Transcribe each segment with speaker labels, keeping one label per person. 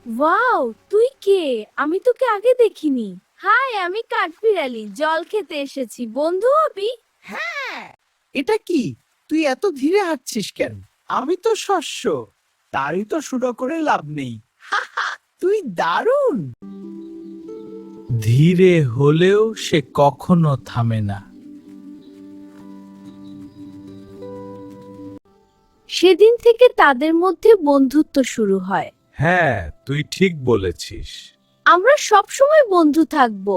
Speaker 1: Wow, তুই কে? আমি তোকে আগে দেখিনি। হাই, আমি কাঠবিড়ালি, জল খেতে এসেছি। বন্ধু হবি?
Speaker 2: হ্যাঁ, এটা কি? তুই এত ধীরে হাঁটছিস কেন? আমি তো শস্য, তারই তো শুরু করে লাভ নেই। তুই দারুণ। ধীরে হলেও সে কখনো থামে না।
Speaker 1: সেদিন থেকে তাদের মধ্যে বন্ধুত্ব শুরু হয়।
Speaker 2: হ্যাঁ, তুই ঠিক বলেছিস।
Speaker 1: আমরা সবসময় বন্ধু থাকবো।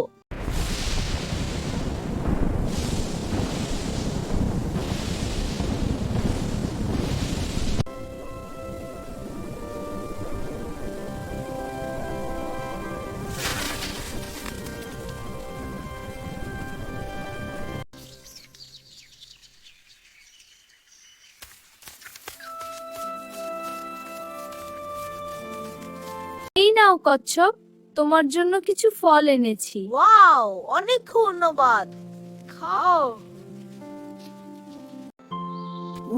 Speaker 1: এই নাও কচ্ছপ, তোমার জন্য কিছু ফল এনেছি।
Speaker 3: ওয়াও, অনেক ধন্যবাদ। খাও।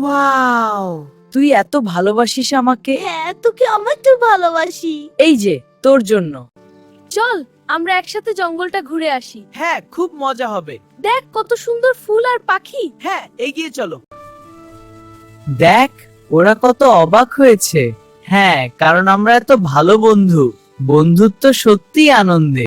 Speaker 4: ওয়াও, তুই এত ভালোবাসিস আমাকে।
Speaker 3: হ্যাঁ, তোকে আমার তো ভালোবাসি।
Speaker 4: এই যে তোর জন্য।
Speaker 1: চল, আমরা একসাথে জঙ্গলটা ঘুরে আসি।
Speaker 4: হ্যাঁ, খুব মজা হবে।
Speaker 1: দেখ কত সুন্দর ফুল আর পাখি।
Speaker 4: হ্যাঁ, এগিয়ে চলো। দেখ, ওরা কত অবাক হয়েছে। হ্যাঁ, কারণ আমরা এত ভালো বন্ধু। বন্ধুত্ব সত্যিই আনন্দে।